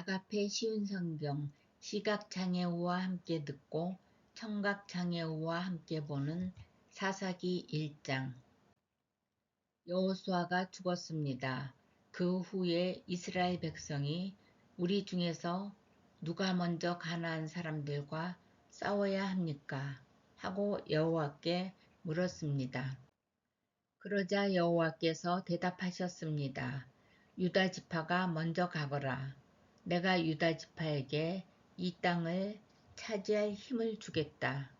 아가페 쉬운 성경 시각장애우와 함께 듣고 청각장애우와 함께 보는 사사기 1장. 여호수아가 죽었습니다. 그 후에 이스라엘 백성이 우리 중에서 누가 먼저 가나안 사람들과 싸워야 합니까? 하고 여호와께 물었습니다. 그러자 여호와께서 대답하셨습니다. 유다 지파가 먼저 가거라. 내가 유다 지파에게 이 땅을 차지할 힘을 주겠다.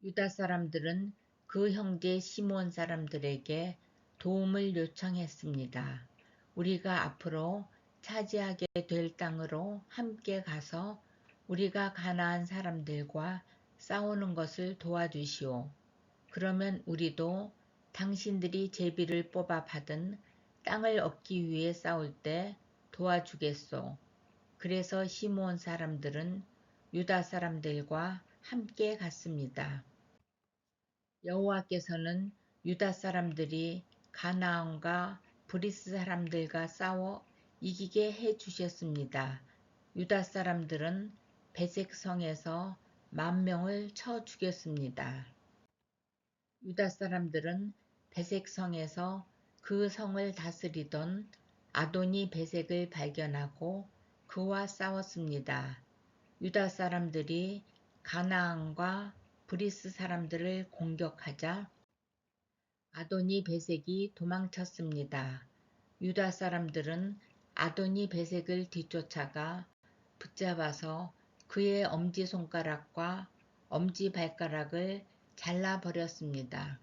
유다 사람들은 그 형제 시몬 사람들에게 도움을 요청했습니다. 우리가 앞으로 차지하게 될 땅으로 함께 가서 우리가 가나안 사람들과 싸우는 것을 도와주시오. 그러면 우리도 당신들이 제비를 뽑아 받은 땅을 얻기 위해 싸울 때 도와주겠소. 그래서 시므온 사람들은 유다 사람들과 함께 갔습니다. 여호와께서는 유다 사람들이 가나안과 브리스 사람들과 싸워 이기게 해 주셨습니다. 유다 사람들은 베색 성에서 10,000명을 쳐 죽였습니다. 유다 사람들은 베색 성에서 그 성을 다스리던 아도니 베색을 발견하고 그와 싸웠습니다. 유다 사람들이 가나안과 브리스 사람들을 공격하자 아도니 베색이 도망쳤습니다. 유다 사람들은 아도니 베색을 뒤쫓아가 붙잡아서 그의 엄지손가락과 엄지발가락을 잘라버렸습니다.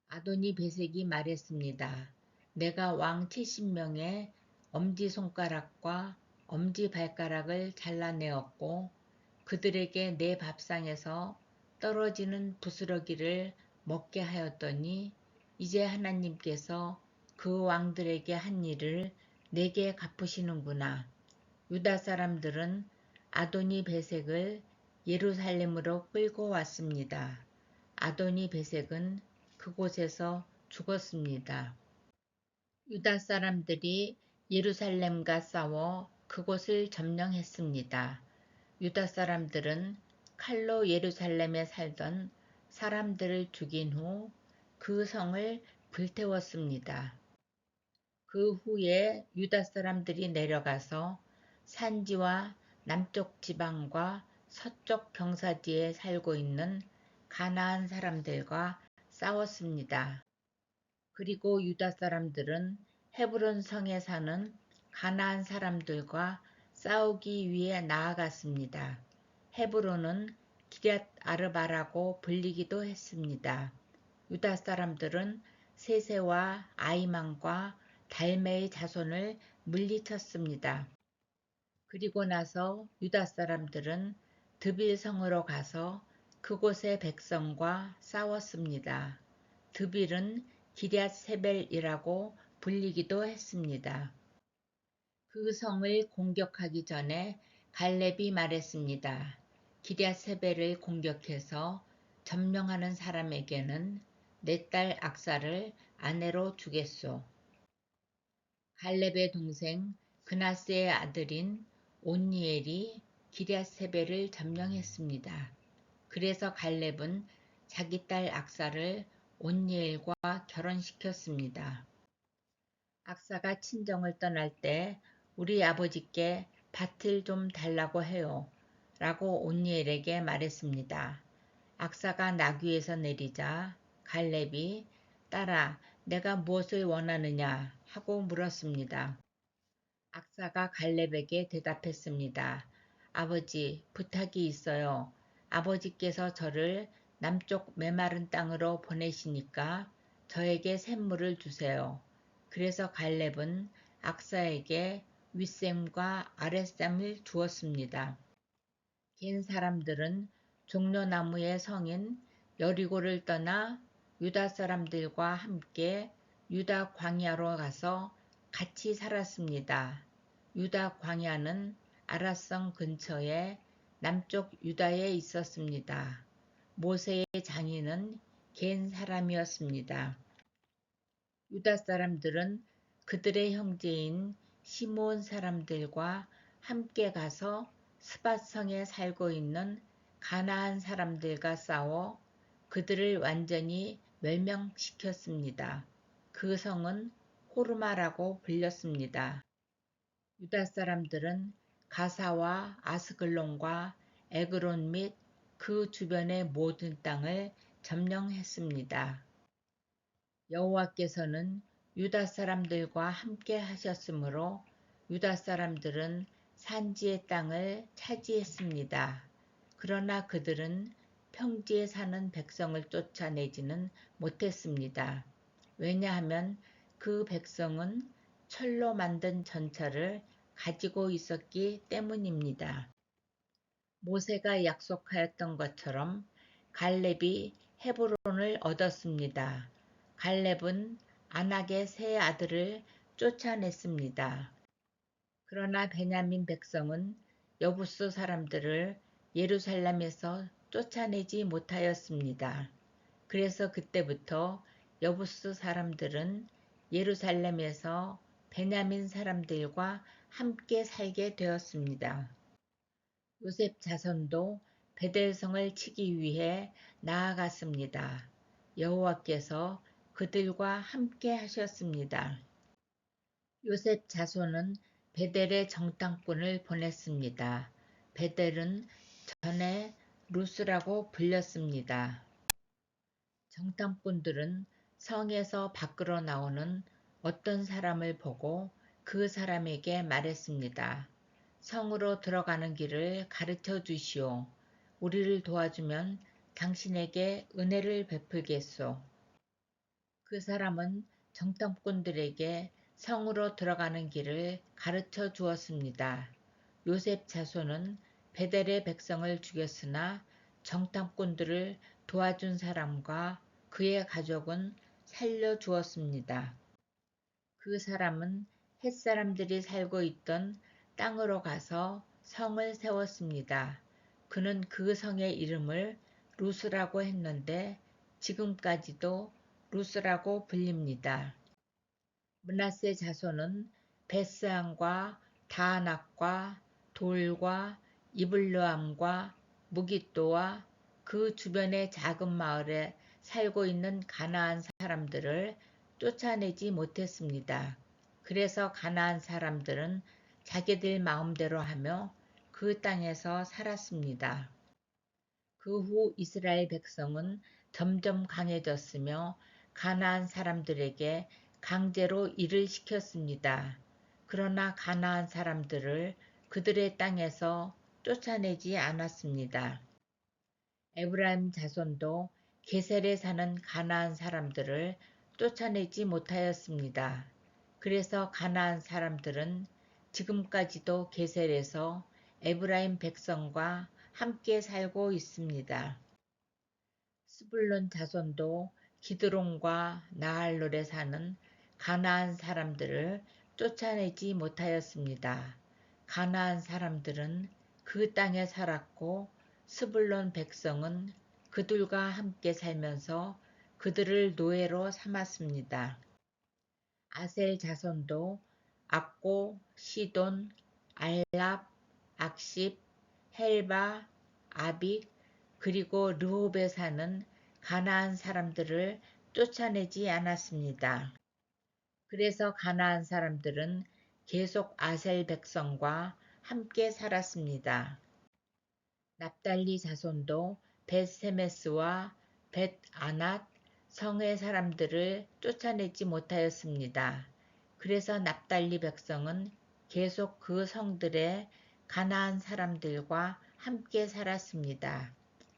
아도니 베색이 말했습니다. 내가 왕 70명의 엄지손가락과 엄지발가락을 잘라내었고 그들에게 내 밥상에서 떨어지는 부스러기를 먹게 하였더니 이제 하나님께서 그 왕들에게 한 일을 내게 갚으시는구나. 유다 사람들은 아도니 베색을 예루살렘으로 끌고 왔습니다. 아도니 베색은 그곳에서 죽었습니다. 유다 사람들이 예루살렘과 싸워 그곳을 점령했습니다. 유다 사람들은 칼로 예루살렘에 살던 사람들을 죽인 후 그 성을 불태웠습니다. 그 후에 유다 사람들이 내려가서 산지와 남쪽 지방과 서쪽 경사지에 살고 있는 가나안 사람들과 싸웠습니다. 그리고 유다 사람들은 헤브론 성에 사는 가나안 사람들과 싸우기 위해 나아갔습니다. 헤브론은 기럇 아르바라고 불리기도 했습니다. 유다 사람들은 세세와 아이만과 달메의 자손을 물리쳤습니다. 그리고 나서 유다 사람들은 드빌성으로 가서 그곳의 백성과 싸웠습니다. 드빌은 기럇 세벨이라고 불리기도 했습니다. 그 성을 공격하기 전에 갈렙이 말했습니다. 기럇 세벨을 공격해서 점령하는 사람에게는 내 딸 악사를 아내로 주겠소. 갈렙의 동생 그나스의 아들인 온니엘이 기럇 세벨을 점령했습니다. 그래서 갈렙은 자기 딸 악사를 온니엘과 결혼시켰습니다. 악사가 친정을 떠날 때 우리 아버지께 밭을 좀 달라고 해요. 라고 온니엘에게 말했습니다. 악사가 나귀에서 내리자 갈렙이 딸아 내가 무엇을 원하느냐 하고 물었습니다. 악사가 갈렙에게 대답했습니다. 아버지 부탁이 있어요. 아버지께서 저를 남쪽 메마른 땅으로 보내시니까 저에게 샘물을 주세요. 그래서 갈렙은 악사에게 윗샘과 아랫샘을 주었습니다. 겐 사람들은 종려나무의 성인 여리고를 떠나 유다 사람들과 함께 유다 광야로 가서 같이 살았습니다. 유다 광야는 아랏성 근처에 남쪽 유다에 있었습니다. 모세의 장인은 겐 사람이었습니다. 유다 사람들은 그들의 형제인 시므온 사람들과 함께 가서 스밧성에 살고 있는 가나안 사람들과 싸워 그들을 완전히 멸명시켰습니다. 그 성은 호르마라고 불렸습니다. 유다 사람들은 가사와 아스글론과 에그론 및 그 주변의 모든 땅을 점령했습니다. 여호와께서는 유다 사람들과 함께 하셨으므로 유다 사람들은 산지의 땅을 차지했습니다. 그러나 그들은 평지에 사는 백성을 쫓아내지는 못했습니다. 왜냐하면 그 백성은 철로 만든 전차를 가지고 있었기 때문입니다. 모세가 약속하였던 것처럼 갈렙이 헤브론을 얻었습니다. 갈렙은 안악의 세 아들을 쫓아냈습니다. 그러나 베냐민 백성은 여부스 사람들을 예루살렘에서 쫓아내지 못하였습니다. 그래서 그때부터 여부스 사람들은 예루살렘에서 베냐민 사람들과 함께 살게 되었습니다. 요셉 자손도 베델성을 치기 위해 나아갔습니다. 여호와께서 그들과 함께 하셨습니다. 요셉 자손은 베델에 정탐꾼을 보냈습니다. 베델은 전에 루스라고 불렸습니다. 정탐꾼들은 성에서 밖으로 나오는 어떤 사람을 보고 그 사람에게 말했습니다. 성으로 들어가는 길을 가르쳐 주시오. 우리를 도와주면 당신에게 은혜를 베풀겠소. 그 사람은 정탐꾼들에게 성으로 들어가는 길을 가르쳐 주었습니다. 요셉 자손은 베델의 백성을 죽였으나 정탐꾼들을 도와준 사람과 그의 가족은 살려주었습니다. 그 사람은 햇사람들이 살고 있던 땅으로 가서 성을 세웠습니다. 그는 그 성의 이름을 루스라고 했는데 지금까지도 루스라고 불립니다. 므낫세 자손은 베스안과 다낙과 돌과 이블르암과 무깃도와 그 주변의 작은 마을에 살고 있는 가나안 사람들을 쫓아내지 못했습니다. 그래서 가나안 사람들은 자기들 마음대로 하며 그 땅에서 살았습니다. 그 후 이스라엘 백성은 점점 강해졌으며 가나안 사람들에게 강제로 일을 시켰습니다. 그러나 가나안 사람들을 그들의 땅에서 쫓아내지 않았습니다. 에브라임 자손도 게셀에 사는 가나안 사람들을 쫓아내지 못하였습니다. 그래서 가나안 사람들은 지금까지도 게셀에서 에브라임 백성과 함께 살고 있습니다. 스불론 자손도 기드론과 나할롤에 사는 가나안 사람들을 쫓아내지 못하였습니다. 가나안 사람들은 그 땅에 살았고 스불론 백성은 그들과 함께 살면서 그들을 노예로 삼았습니다. 아셀 자손도 악고, 시돈, 알랍, 악십, 헬바, 아빅, 그리고 르홉에 사는 가나안 사람들을 쫓아내지 않았습니다. 그래서 가나안 사람들은 계속 아셀 백성과 함께 살았습니다. 납달리 자손도 벳세메스와 벳아낫 성의 사람들을 쫓아내지 못하였습니다. 그래서 납달리 백성은 계속 그 성들의 가나안 사람들과 함께 살았습니다.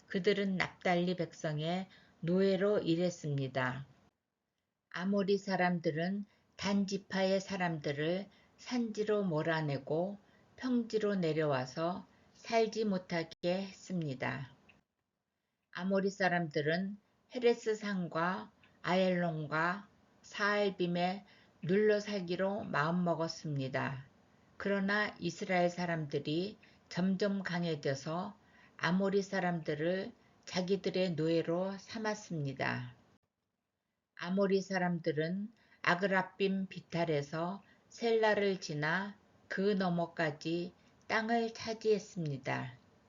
그들은 납달리 백성의 노예로 일했습니다. 아모리 사람들은 단 지파의 사람들을 산지로 몰아내고 평지로 내려와서 살지 못하게 했습니다. 아모리 사람들은 헤레스 산과 아엘론과 사알빔에 눌러 살기로 마음먹었습니다. 그러나 이스라엘 사람들이 점점 강해져서 아모리 사람들을 자기들의 노예로 삼았습니다. 아모리 사람들은 아그라빔 비탈에서 셀라를 지나 그 너머까지 땅을 차지했습니다.